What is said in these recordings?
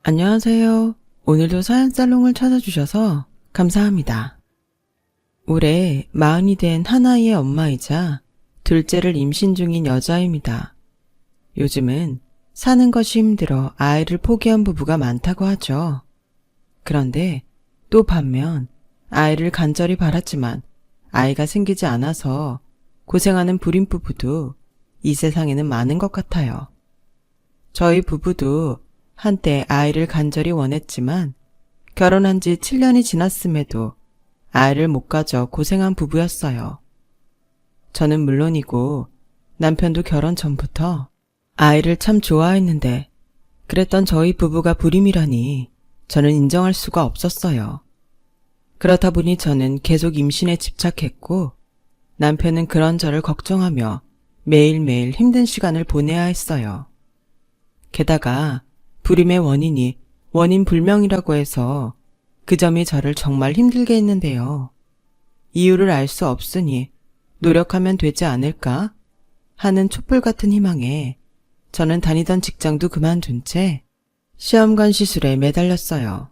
안녕하세요. 오늘도 사연살롱을 찾아주셔서 감사합니다. 올해 40이 된 한아이의 엄마이자 둘째를 임신 중인 여자입니다. 요즘은 사는 것이 힘들어 아이를 포기한 부부가 많다고 하죠. 그런데 또 반면 아이를 간절히 바랐지만 아이가 생기지 않아서 고생하는 불임 부부도 이 세상에는 많은 것 같아요. 저희 부부도 한때 아이를 간절히 원했지만 결혼한 지 7년이 지났음에도 아이를 못 가져 고생한 부부였어요. 저는 물론이고 남편도 결혼 전부터 아이를 참 좋아했는데 그랬던 저희 부부가 불임이라니 저는 인정할 수가 없었어요. 그렇다 보니 저는 계속 임신에 집착했고 남편은 그런 저를 걱정하며 매일매일 힘든 시간을 보내야 했어요. 게다가 불임의 원인이 원인 불명이라고 해서 그 점이 저를 정말 힘들게 했는데요. 이유를 알 수 없으니 노력하면 되지 않을까 하는 촛불 같은 희망에 저는 다니던 직장도 그만둔 채 시험관 시술에 매달렸어요.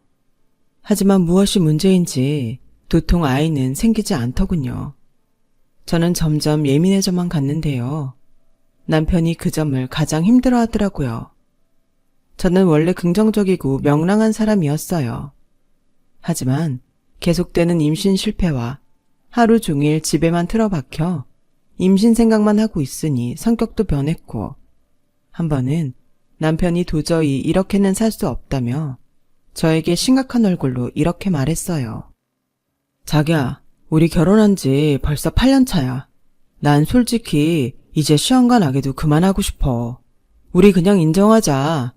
하지만 무엇이 문제인지 도통 아이는 생기지 않더군요. 저는 점점 예민해져만 갔는데요. 남편이 그 점을 가장 힘들어 하더라고요. 저는 원래 긍정적이고 명랑한 사람이었어요. 하지만 계속되는 임신 실패와 하루 종일 집에만 틀어박혀 임신 생각만 하고 있으니 성격도 변했고 한 번은 남편이 도저히 이렇게는 살 수 없다며 저에게 심각한 얼굴로 이렇게 말했어요. 자기야, 우리 결혼한 지 벌써 8년 차야. 난 솔직히 이제 시험관 하기도 그만하고 싶어. 우리 그냥 인정하자.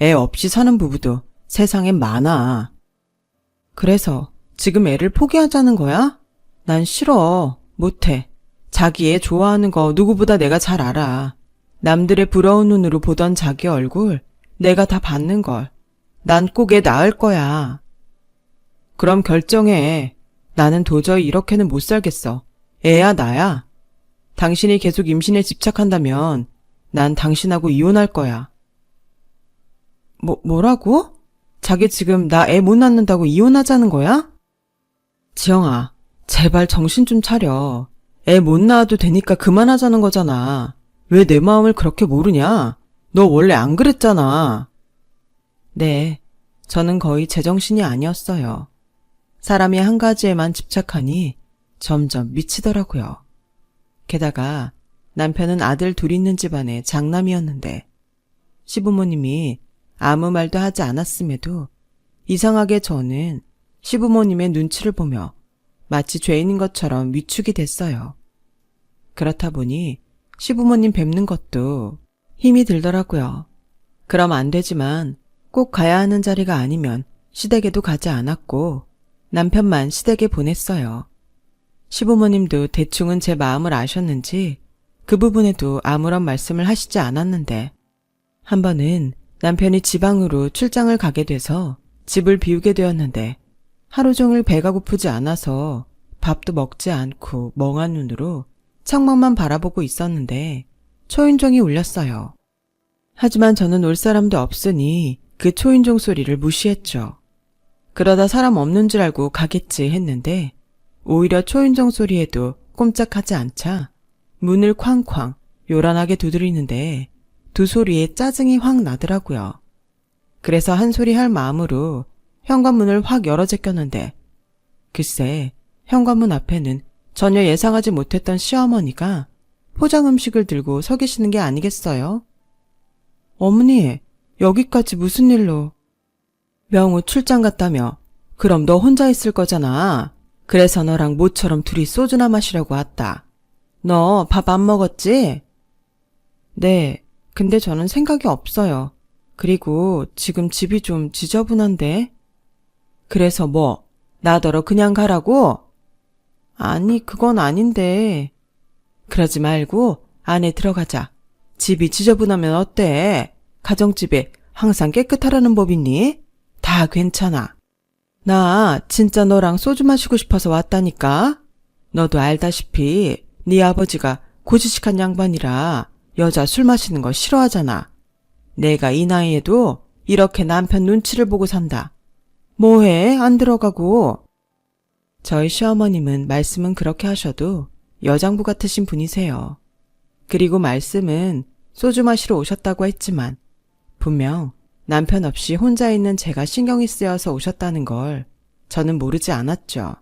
애 없이 사는 부부도 세상엔 많아. 그래서 지금 애를 포기하자는 거야? 난 싫어. 못해. 자기 애 좋아하는 거 누구보다 내가 잘 알아. 남들의 부러운 눈으로 보던 자기 얼굴 내가 다 봤는걸. 난 꼭 애 낳을 거야. 그럼 결정해. 나는 도저히 이렇게는 못 살겠어. 애야 나야. 당신이 계속 임신에 집착한다면 난 당신하고 이혼할 거야. 뭐라고? 자기 지금 나 애 못 낳는다고 이혼하자는 거야? 지영아, 제발 정신 좀 차려. 애 못 낳아도 되니까 그만하자는 거잖아. 왜 내 마음을 그렇게 모르냐? 너 원래 안 그랬잖아. 네, 저는 거의 제정신이 아니었어요. 사람이 한 가지에만 집착하니 점점 미치더라고요. 게다가 남편은 아들 둘 있는 집안의 장남이었는데 시부모님이 아무 말도 하지 않았음에도 이상하게 저는 시부모님의 눈치를 보며 마치 죄인인 것처럼 위축이 됐어요. 그렇다 보니 시부모님 뵙는 것도 힘이 들더라고요. 그럼 안 되지만 꼭 가야 하는 자리가 아니면 시댁에도 가지 않았고 남편만 시댁에 보냈어요. 시부모님도 대충은 제 마음을 아셨는지 그 부분에도 아무런 말씀을 하시지 않았는데 한 번은 남편이 지방으로 출장을 가게 돼서 집을 비우게 되었는데 하루 종일 배가 고프지 않아서 밥도 먹지 않고 멍한 눈으로 창밖만 바라보고 있었는데 초인종이 울렸어요. 하지만 저는 올 사람도 없으니 그 초인종 소리를 무시했죠. 그러다 사람 없는 줄 알고 가겠지 했는데 오히려 초인종 소리에도 꼼짝하지 않자 문을 쾅쾅 요란하게 두드리는데 두 소리에 짜증이 확 나더라고요. 그래서 한 소리 할 마음으로 현관문을 확 열어 제꼈는데 글쎄 현관문 앞에는 전혀 예상하지 못했던 시어머니가 포장 음식을 들고 서 계시는 게 아니겠어요? 어머니, 여기까지 무슨 일로? 명우 출장 갔다며. 그럼 너 혼자 있을 거잖아. 그래서 너랑 모처럼 둘이 소주나 마시려고 왔다. 너 밥 안 먹었지? 네, 근데 저는 생각이 없어요. 그리고 지금 집이 좀 지저분한데. 그래서 뭐, 나더러 그냥 가라고? 아니, 그건 아닌데. 그러지 말고 안에 들어가자. 집이 지저분하면 어때? 가정집에 항상 깨끗하라는 법 있니? 다 괜찮아. 나 진짜 너랑 소주 마시고 싶어서 왔다니까. 너도 알다시피 네 아버지가 고지식한 양반이라 여자 술 마시는 거 싫어하잖아. 내가 이 나이에도 이렇게 남편 눈치를 보고 산다. 뭐해? 안 들어가고. 저희 시어머님은 말씀은 그렇게 하셔도 여장부 같으신 분이세요. 그리고 말씀은 소주 마시러 오셨다고 했지만 분명 남편 없이 혼자 있는 제가 신경이 쓰여서 오셨다는 걸 저는 모르지 않았죠.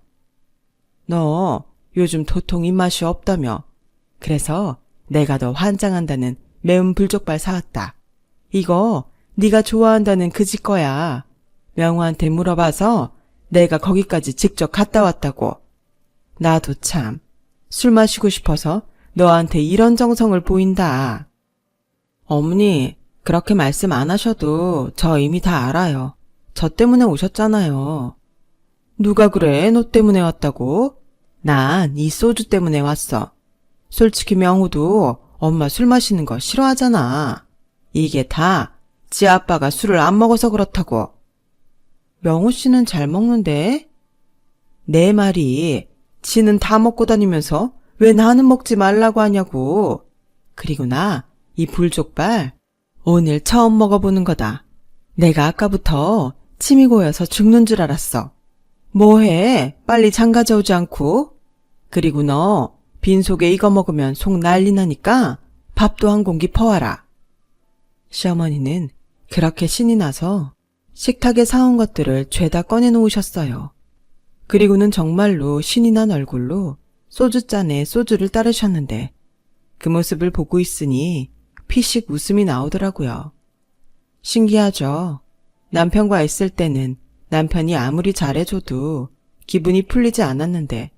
너 요즘 도통 입맛이 없다며. 그래서 내가 너 환장한다는 매운 불족발 사왔다. 이거 네가 좋아한다는 그 집 거야. 명호한테 물어봐서 내가 거기까지 직접 갔다 왔다고. 나도 참 술 마시고 싶어서 너한테 이런 정성을 보인다. 어머니, 그렇게 말씀 안 하셔도 저 이미 다 알아요. 저 때문에 오셨잖아요. 누가 그래? 너 때문에 왔다고? 난 이 소주 때문에 왔어. 솔직히 명호도 엄마 술 마시는 거 싫어하잖아. 이게 다 지 아빠가 술을 안 먹어서 그렇다고. 명호 씨는 잘 먹는데? 내 말이 지는 다 먹고 다니면서 왜 나는 먹지 말라고 하냐고. 그리고 나 이 불족발 오늘 처음 먹어보는 거다. 내가 아까부터 침이 고여서 죽는 줄 알았어. 뭐해? 빨리 장가져 오지 않고. 그리고 너 빈속에 이거 먹으면 속 난리 나니까 밥도 한 공기 퍼와라. 시어머니는 그렇게 신이 나서 식탁에 사온 것들을 죄다 꺼내놓으셨어요. 그리고는 정말로 신이 난 얼굴로 소주잔에 소주를 따르셨는데 그 모습을 보고 있으니 피식 웃음이 나오더라고요. 신기하죠? 남편과 있을 때는 남편이 아무리 잘해줘도 기분이 풀리지 않았는데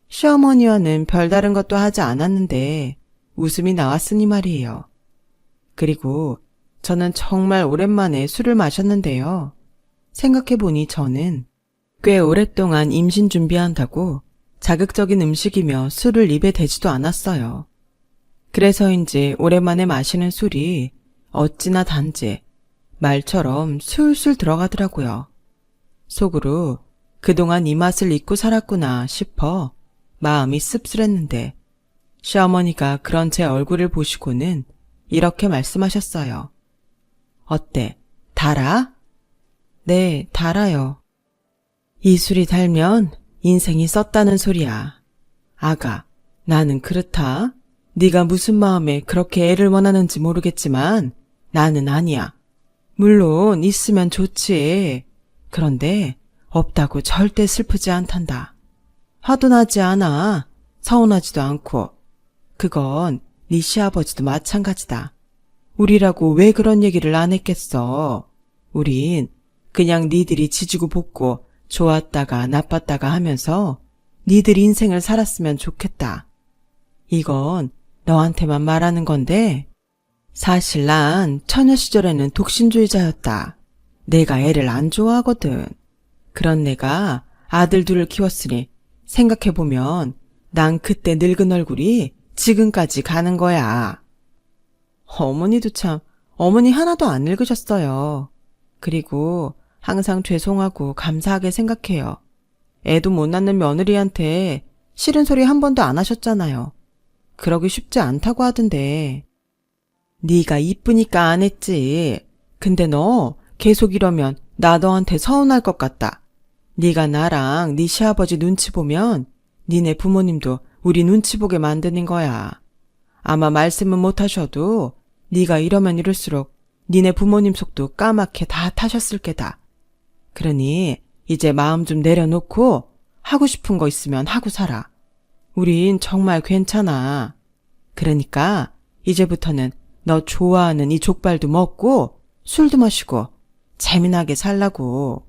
시어머니와는 별다른 것도 하지 않았는데 웃음이 나왔으니 말이에요. 그리고 저는 정말 오랜만에 술을 마셨는데요. 생각해보니 저는 꽤 오랫동안 임신 준비한다고 자극적인 음식이며 술을 입에 대지도 않았어요. 그래서인지 오랜만에 마시는 술이 어찌나 단지 말처럼 술술 들어가더라고요. 속으로 그동안 이 맛을 잊고 살았구나 싶어 마음이 씁쓸했는데 시어머니가 그런 제 얼굴을 보시고는 이렇게 말씀하셨어요. 어때? 달아? 네, 달아요. 이 술이 달면 인생이 썼다는 소리야. 아가, 나는 그렇다. 네가 무슨 마음에 그렇게 애를 원하는지 모르겠지만 나는 아니야. 물론 있으면 좋지. 그런데 없다고 절대 슬프지 않단다. 화도 나지 않아. 서운하지도 않고. 그건 네 시아버지도 마찬가지다. 우리라고 왜 그런 얘기를 안 했겠어. 우린 그냥 니들이 지지고 볶고 좋았다가 나빴다가 하면서 니들 인생을 살았으면 좋겠다. 이건 너한테만 말하는 건데 사실 난 처녀 시절에는 독신주의자였다. 내가 애를 안 좋아하거든. 그런 내가 아들 둘을 키웠으니 생각해보면 난 그때 늙은 얼굴이 지금까지 가는 거야. 어머니도 참, 어머니 하나도 안 늙으셨어요. 그리고 항상 죄송하고 감사하게 생각해요. 애도 못 낳는 며느리한테 싫은 소리 한 번도 안 하셨잖아요. 그러기 쉽지 않다고 하던데. 네가 이쁘니까 안 했지. 근데 너 계속 이러면 나 너한테 서운할 것 같다. 네가 나랑 네 시아버지 눈치 보면 니네 부모님도 우리 눈치 보게 만드는 거야. 아마 말씀은 못 하셔도 네가 이러면 이럴수록 니네 부모님 속도 까맣게 다 타셨을 게다. 그러니 이제 마음 좀 내려놓고 하고 싶은 거 있으면 하고 살아. 우린 정말 괜찮아. 그러니까 이제부터는 너 좋아하는 이 족발도 먹고 술도 마시고 재미나게 살라고.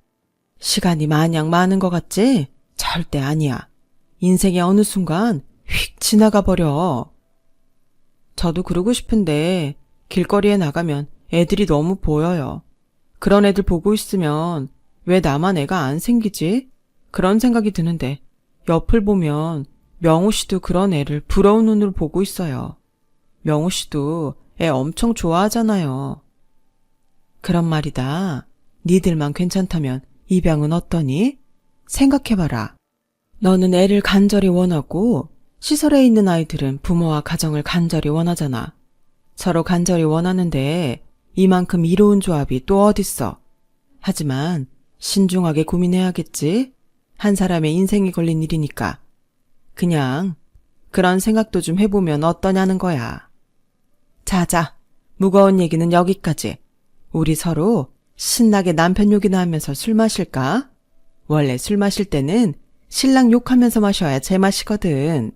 시간이 마냥 많은 것 같지? 절대 아니야. 인생의 어느 순간 휙 지나가 버려. 저도 그러고 싶은데 길거리에 나가면 애들이 너무 보여요. 그런 애들 보고 있으면 왜 나만 애가 안 생기지? 그런 생각이 드는데 옆을 보면 명호 씨도 그런 애를 부러운 눈으로 보고 있어요. 명호 씨도 애 엄청 좋아하잖아요. 그런 말이다. 니들만 괜찮다면 이 병은 어떠니? 생각해봐라. 너는 애를 간절히 원하고 시설에 있는 아이들은 부모와 가정을 간절히 원하잖아. 서로 간절히 원하는데 이만큼 이로운 조합이 또 어딨어. 하지만 신중하게 고민해야겠지. 한 사람의 인생이 걸린 일이니까. 그냥 그런 생각도 좀 해보면 어떠냐는 거야. 자자, 무거운 얘기는 여기까지. 우리 서로 신나게 남편 욕이나 하면서 술 마실까? 원래 술 마실 때는 신랑 욕하면서 마셔야 제맛이거든.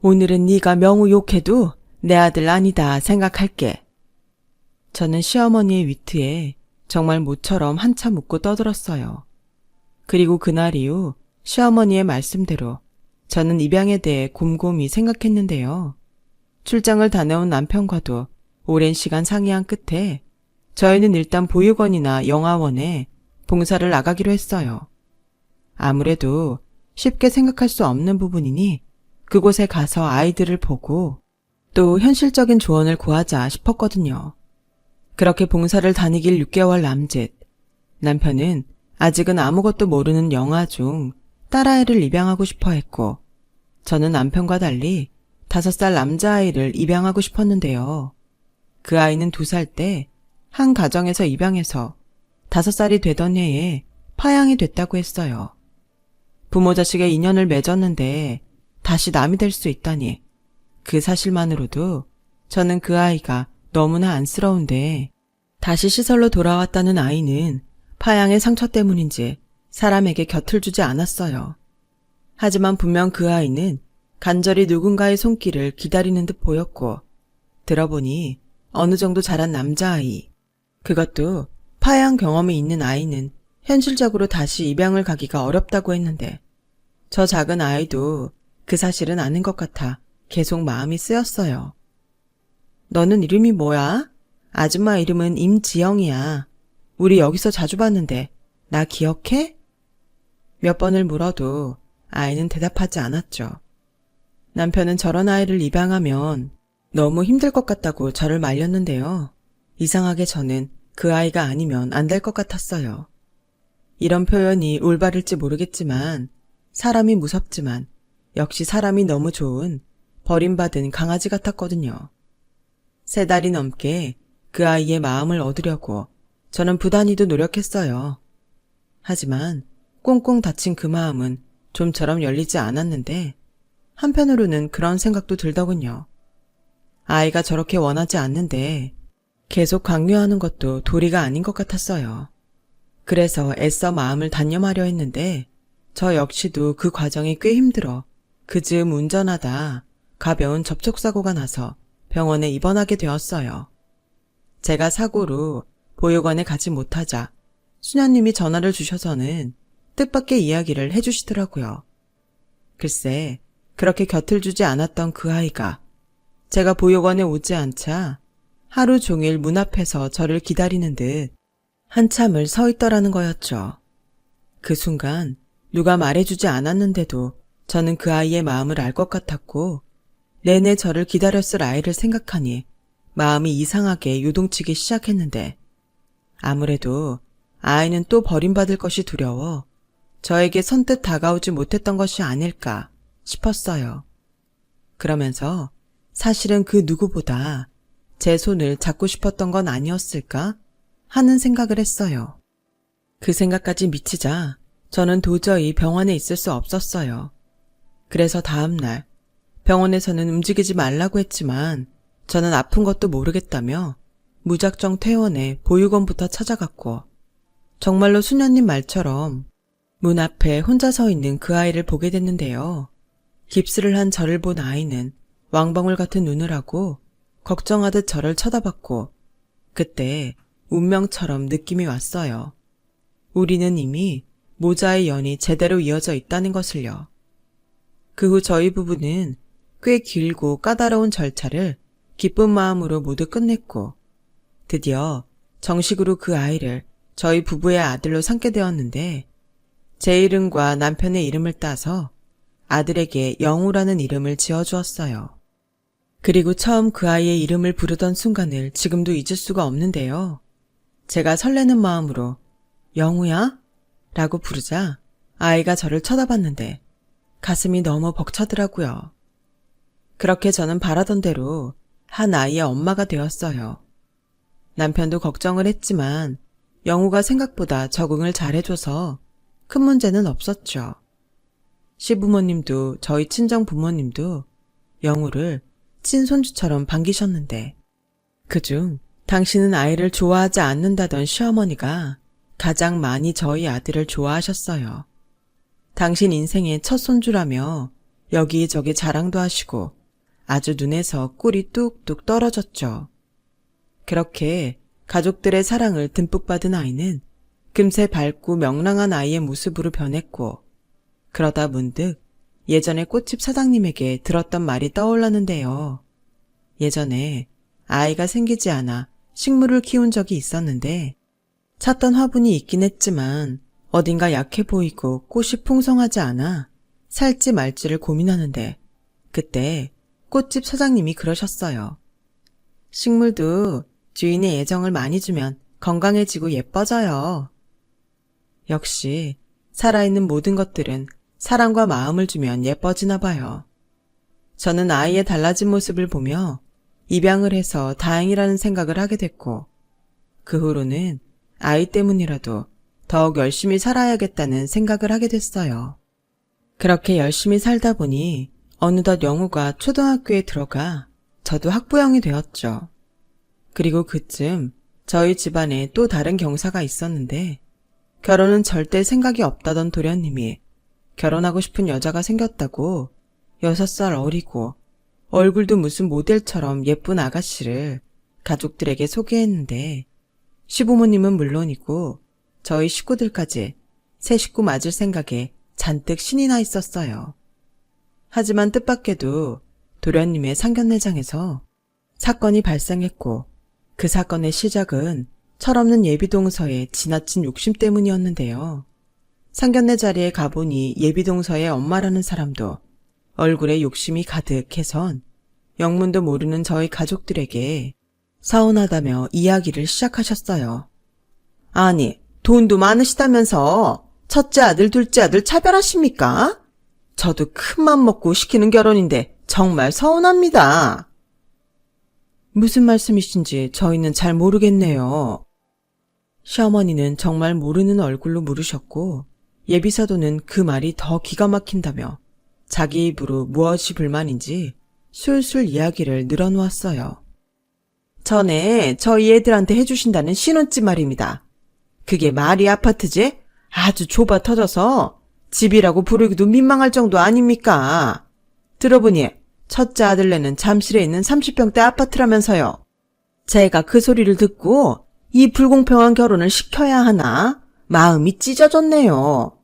오늘은 네가 명우 욕해도 내 아들 아니다 생각할게. 저는 시어머니의 위트에 정말 모처럼 한참 웃고 떠들었어요. 그리고 그날 이후 시어머니의 말씀대로 저는 입양에 대해 곰곰이 생각했는데요. 출장을 다녀온 남편과도 오랜 시간 상의한 끝에 저희는 일단 보육원이나 영아원에 봉사를 나가기로 했어요. 아무래도 쉽게 생각할 수 없는 부분이니 그곳에 가서 아이들을 보고 또 현실적인 조언을 구하자 싶었거든요. 그렇게 봉사를 다니길 6개월 남짓, 남편은 아직은 아무것도 모르는 영아 중 딸아이를 입양하고 싶어 했고, 저는 남편과 달리 5살 남자아이를 입양하고 싶었는데요. 그 아이는 2살 때 한 가정에서 입양해서 5살이 되던 해에 파양이 됐다고 했어요. 부모 자식의 인연을 맺었는데 다시 남이 될 수 있다니, 그 사실만으로도 저는 그 아이가 너무나 안쓰러운데, 다시 시설로 돌아왔다는 아이는 파양의 상처 때문인지 사람에게 곁을 주지 않았어요. 하지만 분명 그 아이는 간절히 누군가의 손길을 기다리는 듯 보였고, 들어보니 어느 정도 자란 남자아이, 그것도 파양 경험이 있는 아이는 현실적으로 다시 입양을 가기가 어렵다고 했는데, 저 작은 아이도 그 사실은 아는 것 같아 계속 마음이 쓰였어요. 너는 이름이 뭐야? 아줌마 이름은 임지영이야. 우리 여기서 자주 봤는데 나 기억해? 몇 번을 물어도 아이는 대답하지 않았죠. 남편은 저런 아이를 입양하면 너무 힘들 것 같다고 저를 말렸는데요. 이상하게 저는 그 아이가 아니면 안 될 것 같았어요. 이런 표현이 올바를지 모르겠지만 사람이 무섭지만 역시 사람이 너무 좋은 버림받은 강아지 같았거든요. 3달이 넘게 그 아이의 마음을 얻으려고 저는 부단히도 노력했어요. 하지만 꽁꽁 닫힌 그 마음은 좀처럼 열리지 않았는데, 한편으로는 그런 생각도 들더군요. 아이가 저렇게 원하지 않는데 계속 강요하는 것도 도리가 아닌 것 같았어요. 그래서 애써 마음을 단념하려 했는데 저 역시도 그 과정이 꽤 힘들어 그즈음 운전하다 가벼운 접촉사고가 나서 병원에 입원하게 되었어요. 제가 사고로 보육원에 가지 못하자 수녀님이 전화를 주셔서는 뜻밖의 이야기를 해주시더라고요. 글쎄, 그렇게 곁을 주지 않았던 그 아이가 제가 보육원에 오지 않자 하루 종일 문 앞에서 저를 기다리는 듯 한참을 서 있더라는 거였죠. 그 순간 누가 말해주지 않았는데도 저는 그 아이의 마음을 알 것 같았고, 내내 저를 기다렸을 아이를 생각하니 마음이 이상하게 요동치기 시작했는데, 아무래도 아이는 또 버림받을 것이 두려워 저에게 선뜻 다가오지 못했던 것이 아닐까 싶었어요. 그러면서 사실은 그 누구보다 제 손을 잡고 싶었던 건 아니었을까 하는 생각을 했어요. 그 생각까지 미치자 저는 도저히 병원에 있을 수 없었어요. 그래서 다음날 병원에서는 움직이지 말라고 했지만 저는 아픈 것도 모르겠다며 무작정 퇴원해 보육원부터 찾아갔고, 정말로 수녀님 말처럼 문 앞에 혼자 서 있는 그 아이를 보게 됐는데요. 깁스를 한 저를 본 아이는 왕방울 같은 눈을 하고 걱정하듯 저를 쳐다봤고, 그때 운명처럼 느낌이 왔어요. 우리는 이미 모자의 연이 제대로 이어져 있다는 것을요. 그 후 저희 부부는 꽤 길고 까다로운 절차를 기쁜 마음으로 모두 끝냈고, 드디어 정식으로 그 아이를 저희 부부의 아들로 삼게 되었는데, 제 이름과 남편의 이름을 따서 아들에게 영우라는 이름을 지어주었어요. 그리고 처음 그 아이의 이름을 부르던 순간을 지금도 잊을 수가 없는데요. 제가 설레는 마음으로 영우야? 라고 부르자 아이가 저를 쳐다봤는데 가슴이 너무 벅차더라고요. 그렇게 저는 바라던 대로 한 아이의 엄마가 되었어요. 남편도 걱정을 했지만 영우가 생각보다 적응을 잘해줘서 큰 문제는 없었죠. 시부모님도 저희 친정 부모님도 영우를 친손주처럼 반기셨는데 그중 당신은 아이를 좋아하지 않는다던 시어머니가 가장 많이 저희 아들을 좋아하셨어요. 당신 인생의 첫 손주라며 여기저기 자랑도 하시고 아주 눈에서 꿀이 뚝뚝 떨어졌죠. 그렇게 가족들의 사랑을 듬뿍 받은 아이는 금세 밝고 명랑한 아이의 모습으로 변했고 그러다 문득 예전에 꽃집 사장님에게 들었던 말이 떠올랐는데요. 예전에 아이가 생기지 않아 식물을 키운 적이 있었는데 찾던 화분이 있긴 했지만 어딘가 약해 보이고 꽃이 풍성하지 않아 살지 말지를 고민하는데 그때 꽃집 사장님이 그러셨어요. 식물도 주인의 애정을 많이 주면 건강해지고 예뻐져요. 역시 살아있는 모든 것들은 사랑과 마음을 주면 예뻐지나 봐요. 저는 아이의 달라진 모습을 보며 입양을 해서 다행이라는 생각을 하게 됐고 그 후로는 아이 때문이라도 더욱 열심히 살아야겠다는 생각을 하게 됐어요. 그렇게 열심히 살다 보니 어느덧 영우가 초등학교에 들어가 저도 학부형이 되었죠. 그리고 그쯤 저희 집안에 또 다른 경사가 있었는데 결혼은 절대 생각이 없다던 도련님이 결혼하고 싶은 여자가 생겼다고 6살 어리고 얼굴도 무슨 모델처럼 예쁜 아가씨를 가족들에게 소개했는데 시부모님은 물론이고 저희 식구들까지 새 식구 맞을 생각에 잔뜩 신이 나 있었어요. 하지만 뜻밖에도 도련님의 상견례장에서 사건이 발생했고 그 사건의 시작은 철없는 예비동서의 지나친 욕심 때문이었는데요. 상견례 자리에 가보니 예비동서의 엄마라는 사람도 얼굴에 욕심이 가득해선 영문도 모르는 저희 가족들에게 서운하다며 이야기를 시작하셨어요. 아니, 돈도 많으시다면서 첫째 아들, 둘째 아들 차별하십니까? 저도 큰맘 먹고 시키는 결혼인데 정말 서운합니다. 무슨 말씀이신지 저희는 잘 모르겠네요. 시어머니는 정말 모르는 얼굴로 물으셨고 예비사도는 그 말이 더 기가 막힌다며 자기 입으로 무엇이 불만인지 술술 이야기를 늘어놓았어요. 전에 저희 애들한테 해주신다는 신혼집 말입니다. 그게 말이 아파트지? 아주 좁아 터져서 집이라고 부르기도 민망할 정도 아닙니까? 들어보니 첫째 아들네는 잠실에 있는 30평대 아파트라면서요. 제가 그 소리를 듣고 이 불공평한 결혼을 시켜야 하나 마음이 찢어졌네요.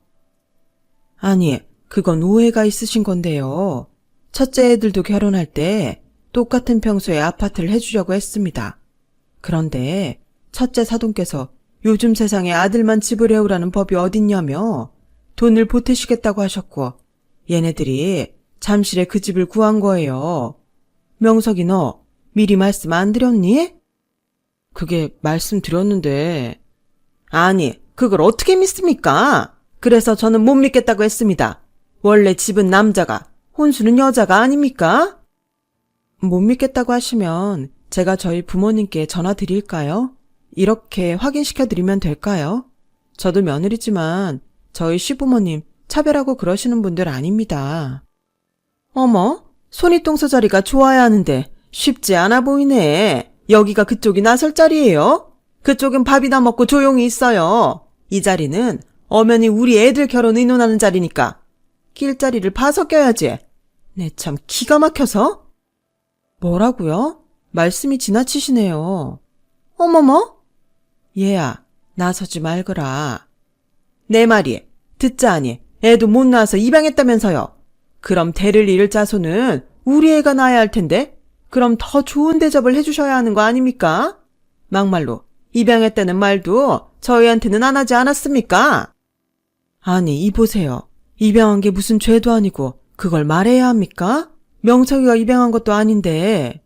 아니, 그건 오해가 있으신 건데요. 첫째 애들도 결혼할 때 똑같은 평수의 아파트를 해주려고 했습니다. 그런데 첫째 사돈께서 요즘 세상에 아들만 집을 해오라는 법이 어딨냐며 돈을 보태시겠다고 하셨고 얘네들이 잠실에 그 집을 구한 거예요. 명석이 너 미리 말씀 안 드렸니? 그게 말씀드렸는데. 아니, 그걸 어떻게 믿습니까? 그래서 저는 못 믿겠다고 했습니다. 원래 집은 남자가, 혼수는 여자가 아닙니까? 못 믿겠다고 하시면 제가 저희 부모님께 전화 드릴까요? 이렇게 확인시켜드리면 될까요? 저도 며느리지만 저희 시부모님 차별하고 그러시는 분들 아닙니다. 어머, 손윗동서 자리가 좋아야 하는데 쉽지 않아 보이네. 여기가 그쪽이 나설 자리예요? 그쪽은 밥이나 먹고 조용히 있어요. 이 자리는 엄연히 우리 애들 결혼 의논하는 자리니까 길자리를 봐서 껴야지. 네, 참 기가 막혀서. 뭐라고요? 말씀이 지나치시네요. 어머머? 얘야, 나서지 말거라. 내 말이 듣자하니 애도 못 낳아서 입양했다면서요. 그럼 대를 이을 자손은 우리 애가 낳아야 할 텐데 그럼 더 좋은 대접을 해주셔야 하는 거 아닙니까? 막말로 입양했다는 말도 저희한테는 안 하지 않았습니까? 아니, 이보세요. 입양한 게 무슨 죄도 아니고 그걸 말해야 합니까? 명석이가 입양한 것도 아닌데.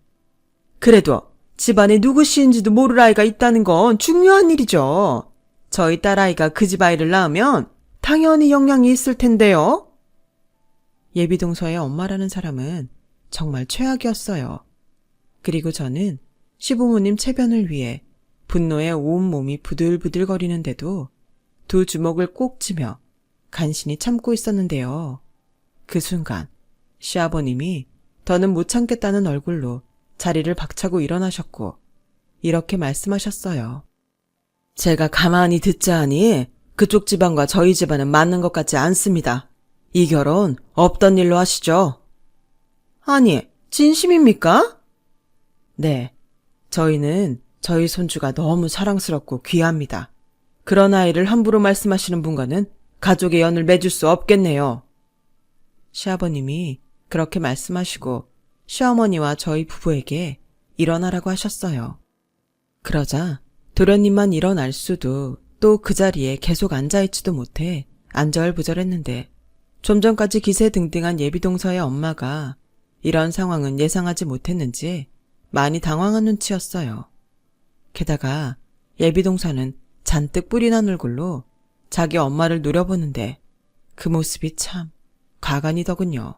그래도 집안에 누구시인지도 모를 아이가 있다는 건 중요한 일이죠. 저희 딸아이가 그 집 아이를 낳으면 당연히 영향이 있을 텐데요. 예비동서의 엄마라는 사람은 정말 최악이었어요. 그리고 저는 시부모님 체변을 위해 분노에 온몸이 부들부들거리는데도 두 주먹을 꼭 쥐며 간신히 참고 있었는데요. 그 순간 시아버님이 더는 못 참겠다는 얼굴로 자리를 박차고 일어나셨고 이렇게 말씀하셨어요. 제가 가만히 듣자 하니 그쪽 집안과 저희 집안은 맞는 것 같지 않습니다. 이 결혼 없던 일로 하시죠. 아니, 진심입니까? 네, 저희는 저희 손주가 너무 사랑스럽고 귀합니다. 그런 아이를 함부로 말씀하시는 분과는 가족의 연을 맺을 수 없겠네요. 시아버님이 그렇게 말씀하시고 시어머니와 저희 부부에게 일어나라고 하셨어요. 그러자 도련님만 일어날 수도 또 그 자리에 계속 앉아있지도 못해 안절부절했는데 좀 전까지 기세등등한 예비동서의 엄마가 이런 상황은 예상하지 못했는지 많이 당황한 눈치였어요. 게다가 예비동서는 잔뜩 뿔이 난 얼굴로 자기 엄마를 노려보는데 그 모습이 참 가관이더군요.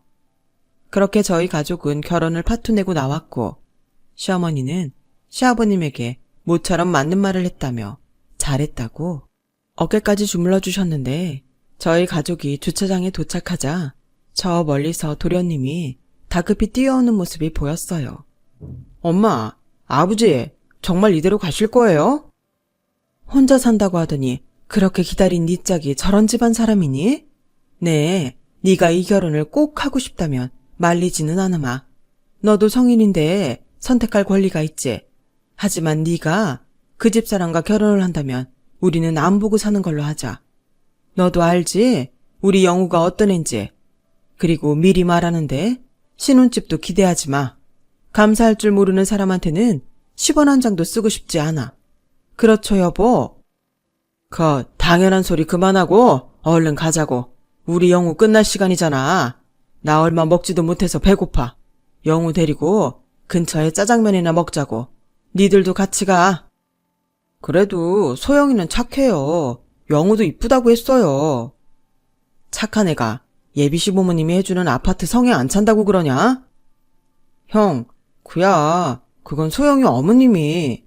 그렇게 저희 가족은 결혼을 파토내고 나왔고 시어머니는 시아버님에게 모처럼 맞는 말을 했다며 잘했다고 어깨까지 주물러 주셨는데 저희 가족이 주차장에 도착하자 저 멀리서 도련님이 다급히 뛰어오는 모습이 보였어요. 엄마, 아버지, 정말 이대로 가실 거예요? 혼자 산다고 하더니 그렇게 기다린 네 짝이 저런 집안 사람이니? 네, 네가 이 결혼을 꼭 하고 싶다면 말리지는 않으마. 너도 성인인데 선택할 권리가 있지. 하지만 네가 그 집사람과 결혼을 한다면 우리는 안 보고 사는 걸로 하자. 너도 알지? 우리 영우가 어떤 앤지. 그리고 미리 말하는데 신혼집도 기대하지 마. 감사할 줄 모르는 사람한테는 10원 한 장도 쓰고 싶지 않아. 그렇죠, 여보? 당연한 소리 그만하고 얼른 가자고. 우리 영우 끝날 시간이잖아. 나 얼마 먹지도 못해서 배고파. 영우 데리고 근처에 짜장면이나 먹자고. 니들도 같이 가. 그래도 소영이는 착해요. 영우도 이쁘다고 했어요. 착한 애가 예비 시부모님이 해주는 아파트 성에 안 찬다고 그러냐? 형, 그야 그건 소영이 어머님이.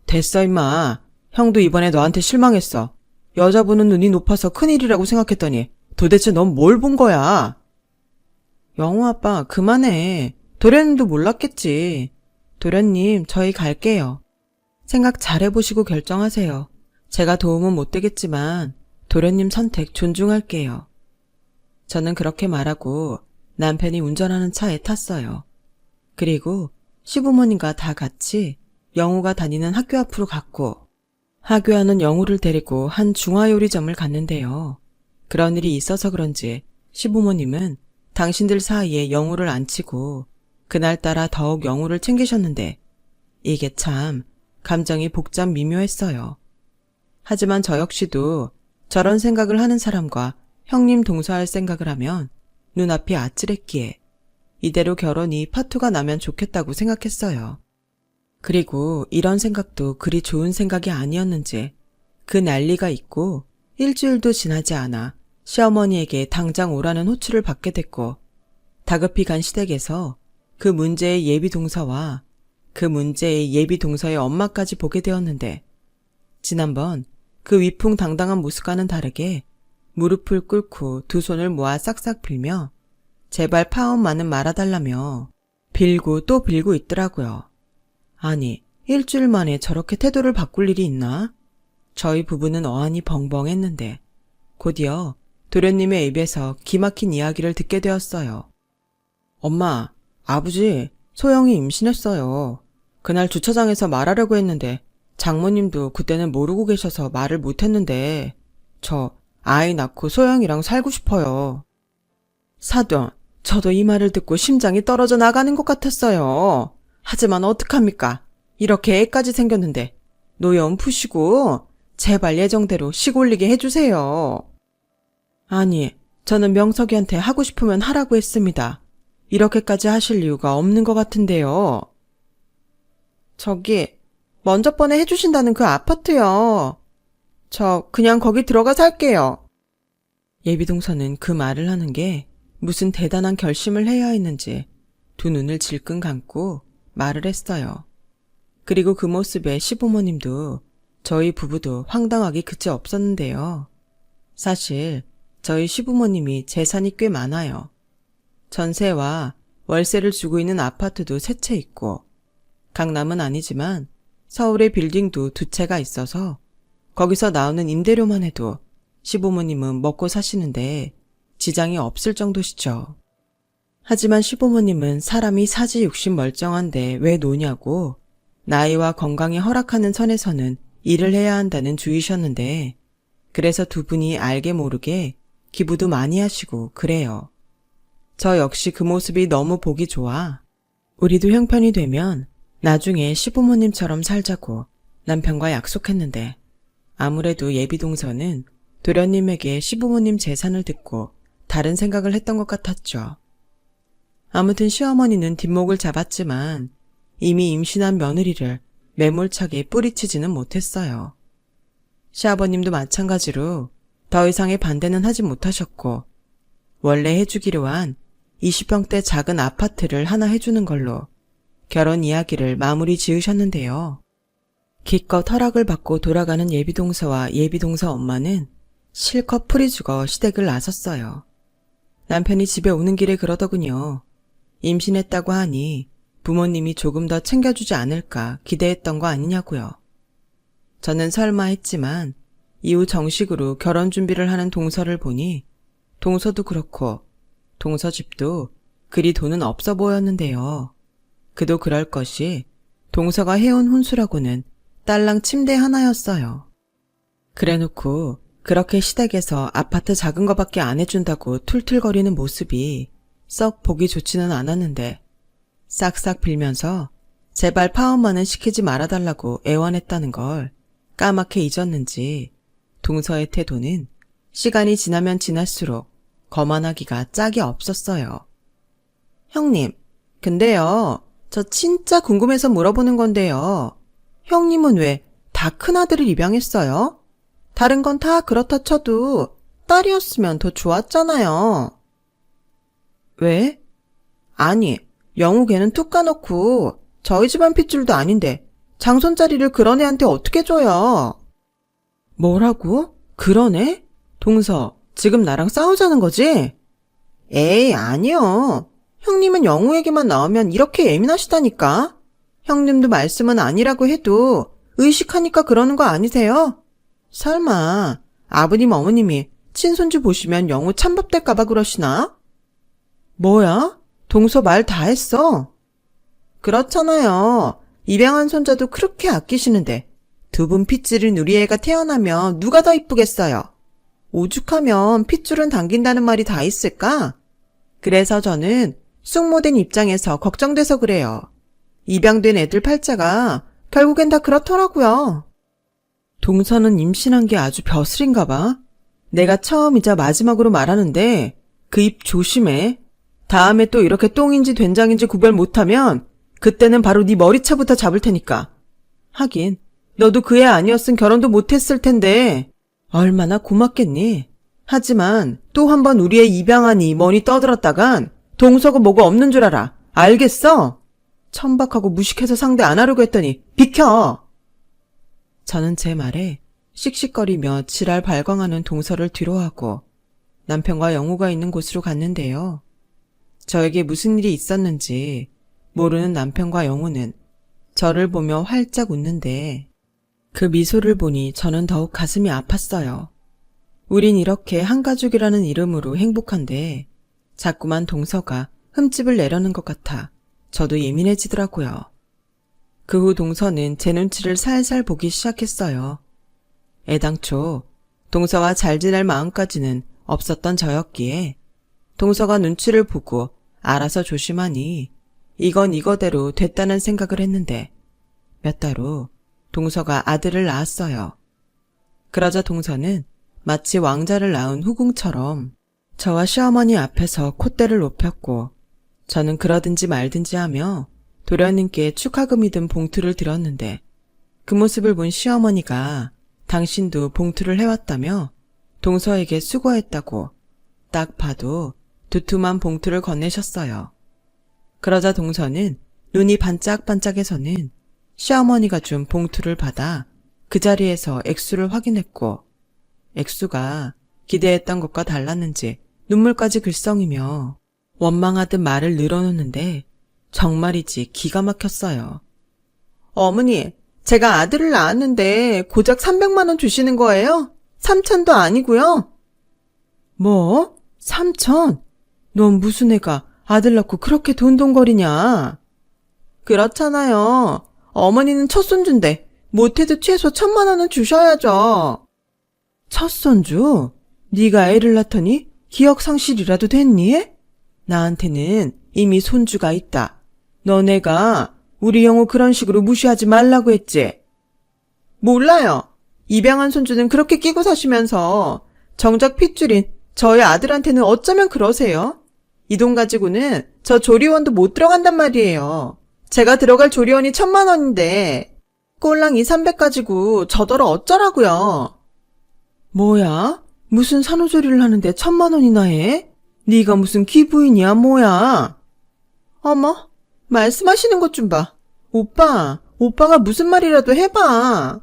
됐어 임마. 형도 이번에 너한테 실망했어. 여자 보는 눈이 높아서 큰일이라고 생각했더니 도대체 넌 뭘 본 거야? 영우 아빠 그만해. 도련님도 몰랐겠지. 도련님 저희 갈게요. 생각 잘해보시고 결정하세요. 제가 도움은 못 되겠지만 도련님 선택 존중할게요. 저는 그렇게 말하고 남편이 운전하는 차에 탔어요. 그리고 시부모님과 다 같이 영우가 다니는 학교 앞으로 갔고 하교하는 영우를 데리고 한 중화요리점을 갔는데요. 그런 일이 있어서 그런지 시부모님은 당신들 사이에 영우를 앉히고 그날따라 더욱 영우를 챙기셨는데 이게 참 감정이 복잡 미묘했어요. 하지만 저 역시도 저런 생각을 하는 사람과 형님 동서할 생각을 하면 눈앞이 아찔했기에 이대로 결혼이 파토가 나면 좋겠다고 생각했어요. 그리고 이런 생각도 그리 좋은 생각이 아니었는지 그 난리가 있고 일주일도 지나지 않아 시어머니에게 당장 오라는 호출을 받게 됐고 다급히 간 시댁에서 그 문제의 예비 동서와 그 문제의 예비 동서의 엄마까지 보게 되었는데 지난번 그 위풍당당한 모습과는 다르게 무릎을 꿇고 두 손을 모아 싹싹 빌며 제발 파혼만은 말아달라며 빌고 또 빌고 있더라고요. 아니, 일주일 만에 저렇게 태도를 바꿀 일이 있나? 저희 부부는 어안이 벙벙했는데 곧이어 도련님의 입에서 기막힌 이야기를 듣게 되었어요. 엄마, 아버지, 소영이 임신했어요. 그날 주차장에서 말하려고 했는데 장모님도 그때는 모르고 계셔서 말을 못했는데 저 아이 낳고 소영이랑 살고 싶어요. 사돈, 저도 이 말을 듣고 심장이 떨어져 나가는 것 같았어요. 하지만 어떡합니까? 이렇게 애까지 생겼는데 노여움 푸시고 제발 예정대로 시골리게 해주세요. 아니, 저는 명석이한테 하고 싶으면 하라고 했습니다. 이렇게까지 하실 이유가 없는 것 같은데요. 저기 먼저 번에 해주신다는 그 아파트요. 저 그냥 거기 들어가 살게요. 예비동서는 그 말을 하는 게 무슨 대단한 결심을 해야 했는지 두 눈을 질끈 감고 말을 했어요. 그리고 그 모습에 시부모님도 저희 부부도 황당하기 그치 없었는데요. 사실 저희 시부모님이 재산이 꽤 많아요. 전세와 월세를 주고 있는 아파트도 세 채 있고, 강남은 아니지만 서울의 빌딩도 두 채가 있어서 거기서 나오는 임대료만 해도 시부모님은 먹고 사시는데 지장이 없을 정도시죠. 하지만 시부모님은 사람이 사지 욕심 멀쩡한데 왜 노냐고 나이와 건강이 허락하는 선에서는 일을 해야 한다는 주의셨는데, 그래서 두 분이 알게 모르게 기부도 많이 하시고 그래요. 저 역시 그 모습이 너무 보기 좋아. 우리도 형편이 되면 나중에 시부모님처럼 살자고 남편과 약속했는데, 아무래도 예비동서는 도련님에게 시부모님 재산을 듣고 다른 생각을 했던 것 같았죠. 아무튼 시어머니는 뒷목을 잡았지만 이미 임신한 며느리를 매몰차게 뿌리치지는 못했어요. 시아버님도 마찬가지로 더 이상의 반대는 하지 못하셨고, 원래 해주기로 한 20평대 작은 아파트를 하나 해주는 걸로 결혼 이야기를 마무리 지으셨는데요. 기껏 허락을 받고 돌아가는 예비동서와 예비동서 엄마는 실컷 풀이 죽어 시댁을 나섰어요. 남편이 집에 오는 길에 그러더군요. 임신했다고 하니 부모님이 조금 더 챙겨주지 않을까 기대했던 거 아니냐고요. 저는 설마 했지만 이후 정식으로 결혼 준비를 하는 동서를 보니 동서도 그렇고 동서 집도 그리 돈은 없어 보였는데요. 그도 그럴 것이 동서가 해온 혼수라고는 딸랑 침대 하나였어요. 그래놓고 그렇게 시댁에서 아파트 작은 거밖에 안 해준다고 툴툴거리는 모습이 썩 보기 좋지는 않았는데, 싹싹 빌면서 제발 파혼만은 시키지 말아달라고 애원했다는 걸 까맣게 잊었는지 동서의 태도는 시간이 지나면 지날수록 거만하기가 짝이 없었어요. 형님, 근데요, 저 진짜 궁금해서 물어보는 건데요. 형님은 왜 다 큰아들을 입양했어요? 다른 건 다 그렇다 쳐도 딸이었으면 더 좋았잖아요. 왜? 아니, 영우 걔는 툭 까놓고 저희 집안 핏줄도 아닌데 장손자리를 그런 애한테 어떻게 줘요? 뭐라고? 그런 애? 동서, 지금 나랑 싸우자는 거지? 에이, 아니요. 형님은 영우 얘기만 나오면 이렇게 예민하시다니까. 형님도 말씀은 아니라고 해도 의식하니까 그러는 거 아니세요? 설마 아버님 어머님이 친손주 보시면 영우 찬밥 될까봐 그러시나? 뭐야? 동서 말 다 했어. 그렇잖아요. 입양한 손자도 그렇게 아끼시는데 두 분 핏줄인 우리 애가 태어나면 누가 더 이쁘겠어요? 오죽하면 핏줄은 당긴다는 말이 다 있을까? 그래서 저는 숙모된 입장에서 걱정돼서 그래요. 입양된 애들 팔자가 결국엔 다 그렇더라고요. 동서는 임신한 게 아주 벼슬인가 봐. 내가 처음이자 마지막으로 말하는데 그 입 조심해. 다음에 또 이렇게 똥인지 된장인지 구별 못하면 그때는 바로 네 머리채부터 잡을 테니까. 하긴 너도 그 애 아니었으면 결혼도 못했을 텐데 얼마나 고맙겠니. 하지만 또 한 번 우리 애 입양하니 뭐니 떠들었다간 동서고 뭐고 없는 줄 알아. 알겠어? 천박하고 무식해서 상대 안 하려고 했더니 비켜! 저는 제 말에 씩씩거리며 지랄 발광하는 동서를 뒤로하고 남편과 영우가 있는 곳으로 갔는데요. 저에게 무슨 일이 있었는지 모르는 남편과 영우는 저를 보며 활짝 웃는데 그 미소를 보니 저는 더욱 가슴이 아팠어요. 우린 이렇게 한 가족이라는 이름으로 행복한데 자꾸만 동서가 흠집을 내려는 것 같아 저도 예민해지더라고요. 그 후 동서는 제 눈치를 살살 보기 시작했어요. 애당초 동서와 잘 지낼 마음까지는 없었던 저였기에 동서가 눈치를 보고 알아서 조심하니 이건 이거대로 됐다는 생각을 했는데 몇 달 후 동서가 아들을 낳았어요. 그러자 동서는 마치 왕자를 낳은 후궁처럼 저와 시어머니 앞에서 콧대를 높였고 저는 그러든지 말든지 하며 도련님께 축하금이 든 봉투를 들었는데 그 모습을 본 시어머니가 당신도 봉투를 해왔다며 동서에게 수고했다고 딱 봐도 두툼한 봉투를 건네셨어요. 그러자 동서는 눈이 반짝반짝해서는 시어머니가 준 봉투를 받아 그 자리에서 액수를 확인했고 액수가 기대했던 것과 달랐는지 눈물까지 글썽이며 원망하듯 말을 늘어놓는데 정말이지 기가 막혔어요. 어머니, 제가 아들을 낳았는데 고작 300만 원 주시는 거예요? 3천도 아니고요. 뭐? 3천? 넌 무슨 애가 아들 낳고 그렇게 돈돈거리냐? 그렇잖아요. 어머니는 첫 손주인데 못해도 최소 1,000만 원은 주셔야죠. 첫 손주? 네가 애를 낳더니 기억 상실이라도 됐니? 나한테는 이미 손주가 있다. 너네가 우리 영우 그런 식으로 무시하지 말라고 했지. 몰라요. 입양한 손주는 그렇게 끼고 사시면서 정작 핏줄인 저희 아들한테는 어쩌면 그러세요? 이 돈 가지고는 저 조리원도 못 들어간단 말이에요. 제가 들어갈 조리원이 1,000만 원인데 꼴랑 2, 300 가지고 저더러 어쩌라고요. 뭐야? 무슨 산후조리를 하는데 1,000만 원이나 해? 네가 무슨 귀부인이야 뭐야? 어머, 말씀하시는 것 좀 봐. 오빠가 무슨 말이라도 해봐.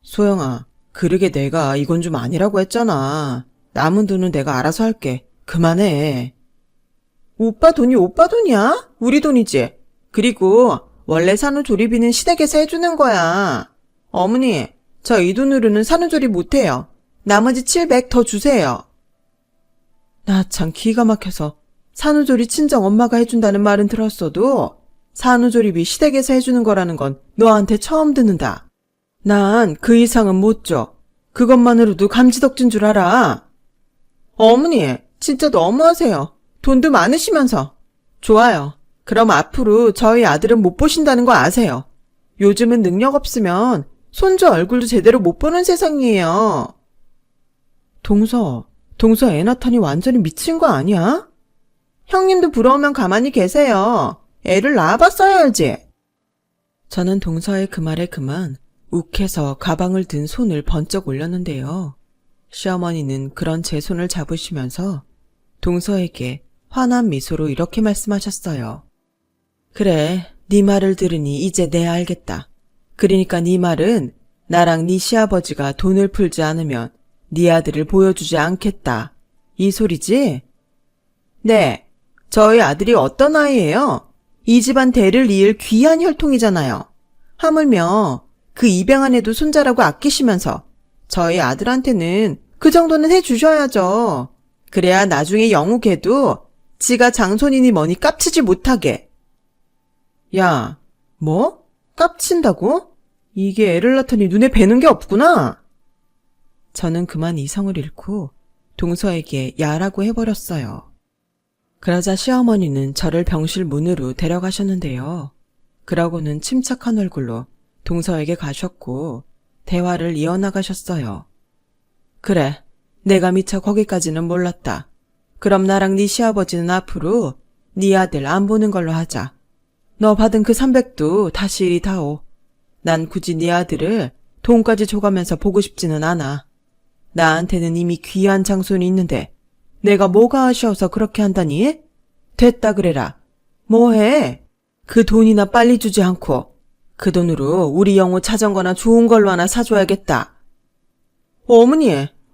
소영아, 그러게 내가 이건 좀 아니라고 했잖아. 남은 돈은 내가 알아서 할게. 그만해. 오빠 돈이 오빠 돈이야? 우리 돈이지. 그리고 원래 산후조리비는 시댁에서 해주는 거야. 어머니, 저 이 돈으로는 산후조리 못해요. 나머지 700 더 주세요. 나 참 기가 막혀서 산후조리 친정 엄마가 해준다는 말은 들었어도 산후조리비 시댁에서 해주는 거라는 건 너한테 처음 듣는다. 난 그 이상은 못 줘. 그것만으로도 감지덕진 줄 알아. 어머니, 진짜 너무하세요. 돈도 많으시면서. 좋아요. 그럼 앞으로 저희 아들은 못 보신다는 거 아세요. 요즘은 능력 없으면 손주 얼굴도 제대로 못 보는 세상이에요. 동서 애 낳다니 완전히 미친 거 아니야? 형님도 부러우면 가만히 계세요. 애를 낳아봤어야 알지. 저는 동서의 그 말에 그만 욱해서 가방을 든 손을 번쩍 올렸는데요. 시어머니는 그런 제 손을 잡으시면서 동서에게 환한 미소로 이렇게 말씀하셨어요. 그래, 네 말을 들으니 이제 내 알겠다. 그러니까 네 말은 나랑 네 시아버지가 돈을 풀지 않으면 네 아들을 보여주지 않겠다. 이 소리지? 네, 저희 아들이 어떤 아이예요? 이 집안 대를 이을 귀한 혈통이잖아요. 하물며 그 입양한 애도 손자라고 아끼시면서 저희 아들한테는 그 정도는 해주셔야죠. 그래야 나중에 영우 걔도 지가 장손이니 뭐니 깝치지 못하게. 야, 뭐? 깝친다고? 이게 애를 낳더니 눈에 뵈는 게 없구나. 저는 그만 이성을 잃고 동서에게 야라고 해버렸어요. 그러자 시어머니는 저를 병실 문으로 데려가셨는데요. 그러고는 침착한 얼굴로 동서에게 가셨고 대화를 이어나가셨어요. 그래, 내가 미처 거기까지는 몰랐다. 그럼 나랑 네 시아버지는 앞으로 네 아들 안 보는 걸로 하자. 너 받은 그 300도 다시 이리 다오. 난 굳이 네 아들을 돈까지 줘가면서 보고 싶지는 않아. 나한테는 이미 귀한 장손이 있는데 내가 뭐가 아쉬워서 그렇게 한다니? 됐다 그래라. 뭐해? 그 돈이나 빨리 주지 않고 그 돈으로 우리 영우 자전거나 좋은 걸로 하나 사줘야겠다.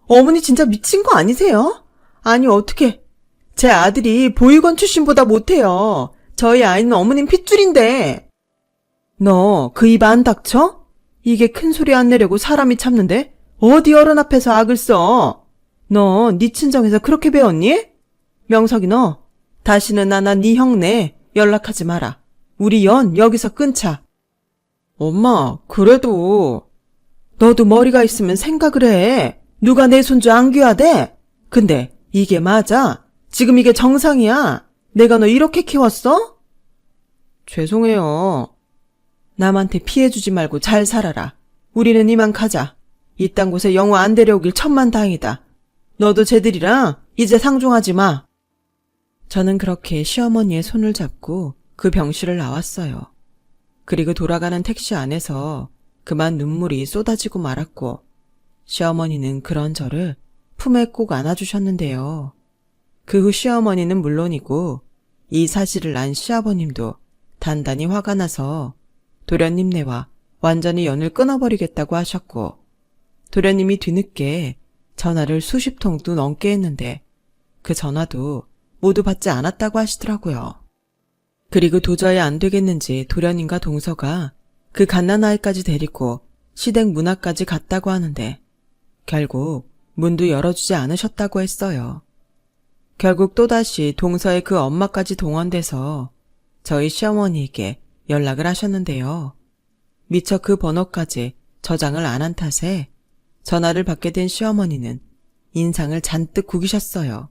어머니 진짜 미친 거 아니세요? 아니 어떻게 제 아들이 보육원 출신보다 못해요. 저희 아이는 어머님 핏줄인데. 너 그 입 안 닥쳐? 이게 큰 소리 안 내려고 사람이 참는데 어디 어른 앞에서 악을 써. 너 네 친정에서 그렇게 배웠니? 명석이 너 다시는 나나 네 형네 연락하지 마라. 우리 연 여기서 끊자. 엄마 그래도 너도 머리가 있으면 생각을 해. 누가 내 손주 안 귀하대? 근데 이게 맞아? 지금 이게 정상이야? 내가 너 이렇게 키웠어? 죄송해요. 남한테 피해주지 말고 잘 살아라. 우리는 이만 가자. 이딴 곳에 영우 안 데려오길 천만다행이다. 너도 쟤들이랑 이제 상종하지 마. 저는 그렇게 시어머니의 손을 잡고 그 병실을 나왔어요. 그리고 돌아가는 택시 안에서 그만 눈물이 쏟아지고 말았고 시어머니는 그런 저를 품에 꼭 안아주셨는데요. 그 후 시어머니는 물론이고 이 사실을 안 시아버님도 단단히 화가 나서 도련님네와 완전히 연을 끊어버리겠다고 하셨고, 도련님이 뒤늦게 전화를 수십 통도 넘게 했는데 그 전화도 모두 받지 않았다고 하시더라고요. 그리고 도저히 안 되겠는지 도련님과 동서가 그 갓난아이까지 데리고 시댁 문 앞까지 갔다고 하는데 결국 문도 열어주지 않으셨다고 했어요. 결국 또다시 동서의 그 엄마까지 동원돼서 저희 시어머니에게 연락을 하셨는데요. 미처 그 번호까지 저장을 안 한 탓에 전화를 받게 된 시어머니는 인상을 잔뜩 구기셨어요.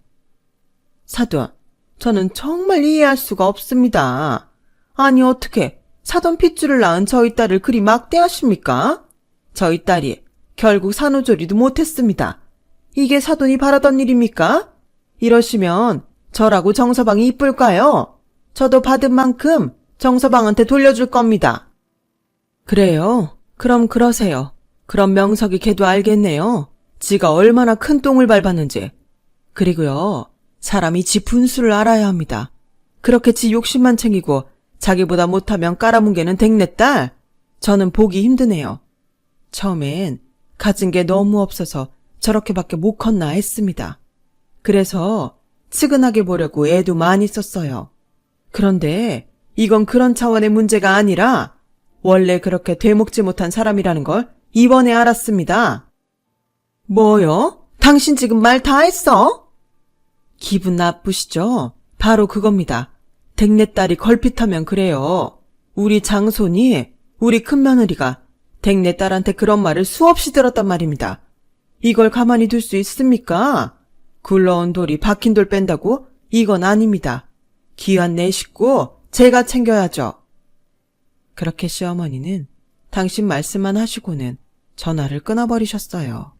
사돈, 저는 정말 이해할 수가 없습니다. 아니 어떻게 사돈 핏줄을 낳은 저희 딸을 그리 막대하십니까? 저희 딸이 결국 산후조리도 못했습니다. 이게 사돈이 바라던 일입니까? 이러시면 저라고 정서방이 이쁠까요? 저도 받은 만큼 정서방한테 돌려줄 겁니다. 그래요? 그럼 그러세요. 그럼 명석이 걔도 알겠네요. 지가 얼마나 큰 똥을 밟았는지. 그리고요, 사람이 지 분수를 알아야 합니다. 그렇게 지 욕심만 챙기고 자기보다 못하면 깔아뭉개는 댕내딸? 저는 보기 힘드네요. 처음엔 가진 게 너무 없어서 저렇게밖에 못 컸나 했습니다. 그래서 측은하게 보려고 애도 많이 썼어요. 그런데 이건 그런 차원의 문제가 아니라 원래 그렇게 되먹지 못한 사람이라는 걸 이번에 알았습니다. 뭐요? 당신 지금 말 다 했어? 기분 나쁘시죠? 바로 그겁니다. 댕내딸이 걸핏하면 그래요. 우리 장손이, 우리 큰며느리가 댕내딸한테 그런 말을 수없이 들었단 말입니다. 이걸 가만히 둘 수 있습니까? 굴러온 돌이 박힌 돌 뺀다고? 이건 아닙니다. 귀한 내 식구 제가 챙겨야죠. 그렇게 시어머니는 당신 말씀만 하시고는 전화를 끊어버리셨어요.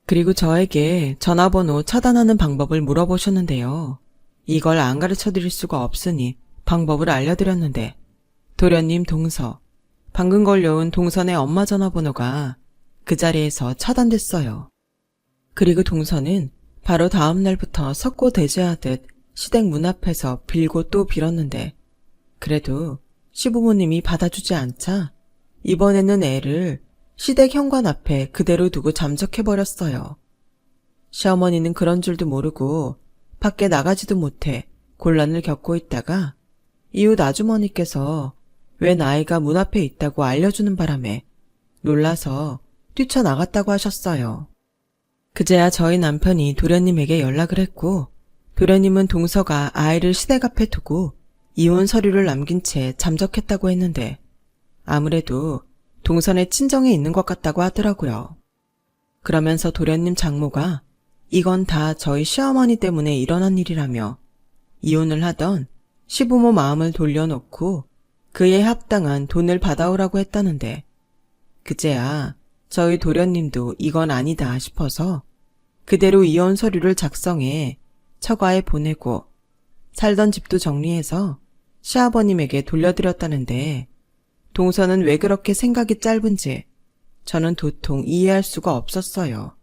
그리고 저에게 전화번호 차단하는 방법을 물어보셨는데요. 이걸 안 가르쳐드릴 수가 없으니 방법을 알려드렸는데 도련님 동서, 방금 걸려온 동선의 엄마 전화번호가 그 자리에서 차단됐어요. 그리고 동서는 바로 다음 날부터 석고대죄하듯 시댁 문 앞에서 빌고 또 빌었는데 그래도 시부모님이 받아주지 않자 이번에는 애를 시댁 현관 앞에 그대로 두고 잠적해버렸어요. 시어머니는 그런 줄도 모르고 밖에 나가지도 못해 곤란을 겪고 있다가 이웃 아주머니께서 왜 나이가 문 앞에 있다고 알려주는 바람에 놀라서 뛰쳐나갔다고 하셨어요. 그제야 저희 남편이 도련님에게 연락을 했고 도련님은 동서가 아이를 시댁 앞에 두고 이혼 서류를 남긴 채 잠적했다고 했는데 아무래도 동선의 친정에 있는 것 같다고 하더라고요. 그러면서 도련님 장모가 이건 다 저희 시어머니 때문에 일어난 일이라며 이혼을 하던 시부모 마음을 돌려놓고 그에 합당한 돈을 받아오라고 했다는데 그제야 저희 도련님도 이건 아니다 싶어서 그대로 이혼 서류를 작성해 처가에 보내고 살던 집도 정리해서 시아버님에게 돌려드렸다는데 동서는 왜 그렇게 생각이 짧은지 저는 도통 이해할 수가 없었어요.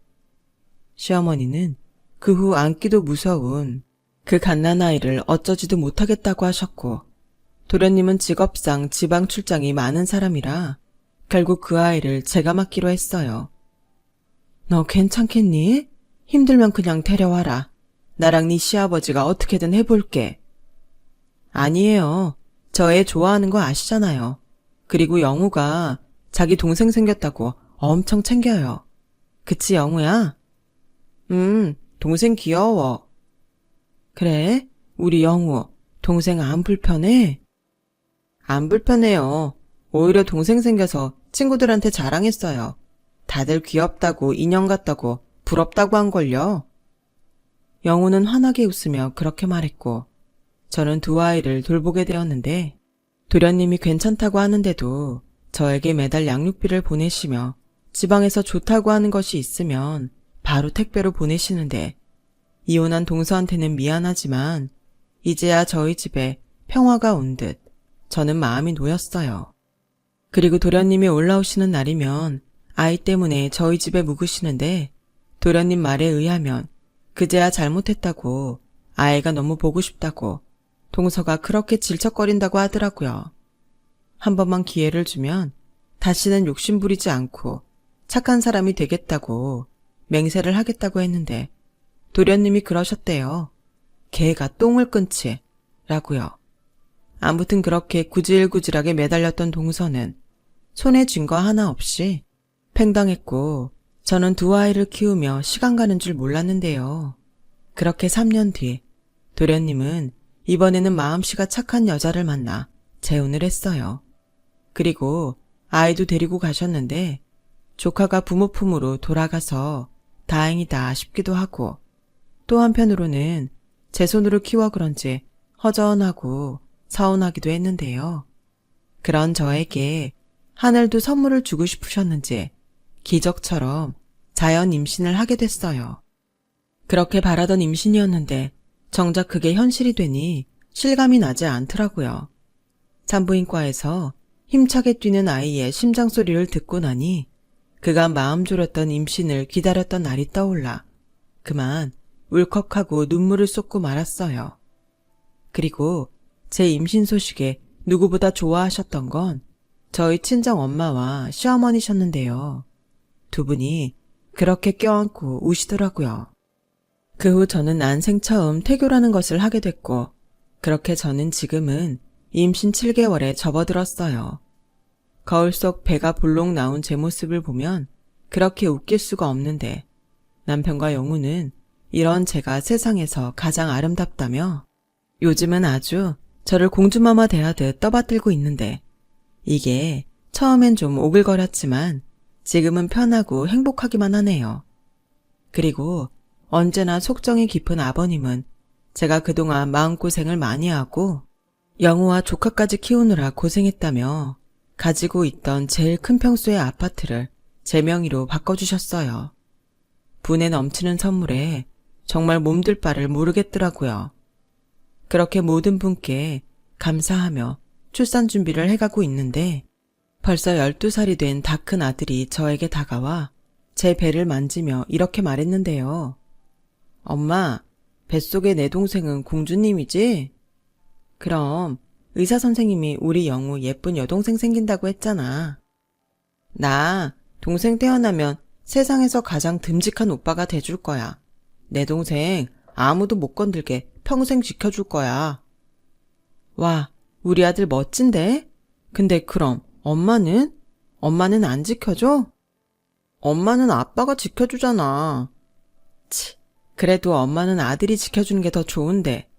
시어머니는 그 후 안기도 무서운 그 갓난아이를 어쩌지도 못하겠다고 하셨고 도련님은 직업상 지방 출장이 많은 사람이라 결국 그 아이를 제가 맡기로 했어요. 너 괜찮겠니? 힘들면 그냥 데려와라. 나랑 네 시아버지가 어떻게든 해볼게. 아니에요. 저 애 좋아하는 거 아시잖아요. 그리고 영우가 자기 동생 생겼다고 엄청 챙겨요. 그치 영우야? 동생 귀여워. 그래? 우리 영우 동생 안 불편해? 안 불편해요. 오히려 동생 생겨서 친구들한테 자랑했어요. 다들 귀엽다고 인형 같다고 부럽다고 한걸요. 영우는 환하게 웃으며 그렇게 말했고 저는 두 아이를 돌보게 되었는데 도련님이 괜찮다고 하는데도 저에게 매달 양육비를 보내시며 지방에서 좋다고 하는 것이 있으면 바로 택배로 보내시는데 이혼한 동서한테는 미안하지만 이제야 저희 집에 평화가 온 듯 저는 마음이 놓였어요. 그리고 도련님이 올라오시는 날이면 아이 때문에 저희 집에 묵으시는데 도련님 말에 의하면 그제야 잘못했다고 아이가 너무 보고 싶다고 동서가 그렇게 질척거린다고 하더라고요. 한 번만 기회를 주면 다시는 욕심 부리지 않고 착한 사람이 되겠다고 맹세를 하겠다고 했는데 도련님이 그러셨대요. 개가 똥을 끊지 라고요. 아무튼 그렇게 구질구질하게 매달렸던 동서는 손에 쥔 거 하나 없이 팽당했고 저는 두 아이를 키우며 시간 가는 줄 몰랐는데요. 그렇게 3년 뒤 도련님은 이번에는 마음씨가 착한 여자를 만나 재혼을 했어요. 그리고 아이도 데리고 가셨는데 조카가 부모 품으로 돌아가서 다행이다 싶기도 하고 또 한편으로는 제 손으로 키워 그런지 허전하고 서운하기도 했는데요. 그런 저에게 하늘도 선물을 주고 싶으셨는지 기적처럼 자연 임신을 하게 됐어요. 그렇게 바라던 임신이었는데 정작 그게 현실이 되니 실감이 나지 않더라고요. 산부인과에서 힘차게 뛰는 아이의 심장 소리를 듣고 나니 그간 마음 졸였던 임신을 기다렸던 날이 떠올라 그만 울컥하고 눈물을 쏟고 말았어요. 그리고 제 임신 소식에 누구보다 좋아하셨던 건 저희 친정 엄마와 시어머니셨는데요. 두 분이 그렇게 껴안고 우시더라고요. 그 후 저는 난생 처음 태교라는 것을 하게 됐고 그렇게 저는 지금은 임신 7개월에 접어들었어요. 거울 속 배가 볼록 나온 제 모습을 보면 그렇게 웃길 수가 없는데 남편과 영우는 이런 제가 세상에서 가장 아름답다며 요즘은 아주 저를 공주마마 대하듯 떠받들고 있는데 이게 처음엔 좀 오글거렸지만 지금은 편하고 행복하기만 하네요. 그리고 언제나 속정이 깊은 아버님은 제가 그동안 마음고생을 많이 하고 영우와 조카까지 키우느라 고생했다며 가지고 있던 제일 큰 평수의 아파트를 제 명의로 바꿔주셨어요. 분에 넘치는 선물에 정말 몸둘 바를 모르겠더라고요. 그렇게 모든 분께 감사하며 출산 준비를 해가고 있는데 벌써 12살이 된 다 큰 아들이 저에게 다가와 제 배를 만지며 이렇게 말했는데요. 엄마, 뱃속의 내 동생은 공주님이지? 그럼 의사 선생님이 우리 영우 예쁜 여동생 생긴다고 했잖아. 나 동생 태어나면 세상에서 가장 듬직한 오빠가 돼줄 거야. 내 동생 아무도 못 건들게 평생 지켜줄 거야. 와, 우리 아들 멋진데? 근데 그럼 엄마는? 엄마는 안 지켜줘? 엄마는 아빠가 지켜주잖아. 치, 그래도 엄마는 아들이 지켜주는 게 더 좋은데.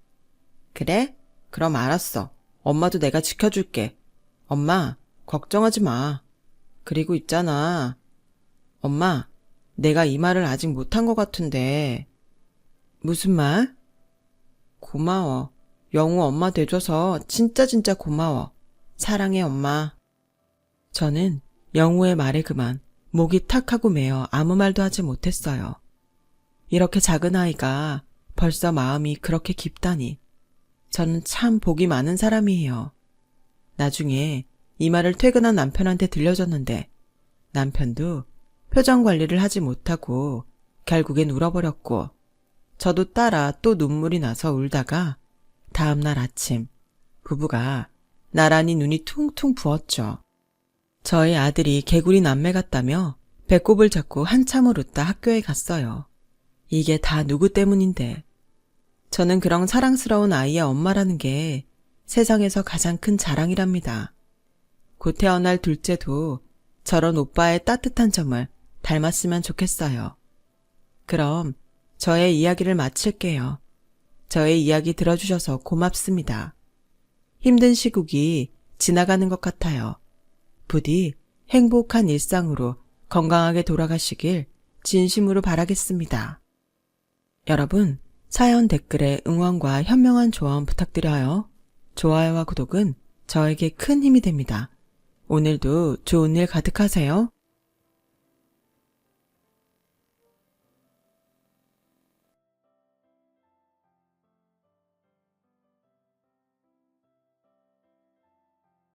그래? 그럼 알았어. 엄마도 내가 지켜줄게. 엄마, 걱정하지 마. 그리고 있잖아. 엄마, 내가 이 말을 아직 못한 것 같은데. 무슨 말? 고마워. 영우 엄마 돼줘서 진짜 고마워. 사랑해, 엄마. 저는 영우의 말에 그만 목이 탁 하고 메어 아무 말도 하지 못했어요. 이렇게 작은 아이가 벌써 마음이 그렇게 깊다니. 저는 참 복이 많은 사람이에요. 나중에 이 말을 퇴근한 남편한테 들려줬는데 남편도 표정 관리를 하지 못하고 결국엔 울어버렸고 저도 따라 또 눈물이 나서 울다가 다음날 아침 부부가 나란히 눈이 퉁퉁 부었죠. 저희 아들이 개구리 남매 같다며 배꼽을 잡고 한참을 웃다 학교에 갔어요. 이게 다 누구 때문인데. 저는 그런 사랑스러운 아이의 엄마라는 게 세상에서 가장 큰 자랑이랍니다. 곧 태어날 둘째도 저런 오빠의 따뜻한 점을 닮았으면 좋겠어요. 그럼 저의 이야기를 마칠게요. 저의 이야기 들어주셔서 고맙습니다. 힘든 시국이 지나가는 것 같아요. 부디 행복한 일상으로 건강하게 돌아가시길 진심으로 바라겠습니다. 여러분, 사연 댓글에 응원과 현명한 조언 부탁드려요. 좋아요와 구독은 저에게 큰 힘이 됩니다. 오늘도 좋은 일 가득하세요.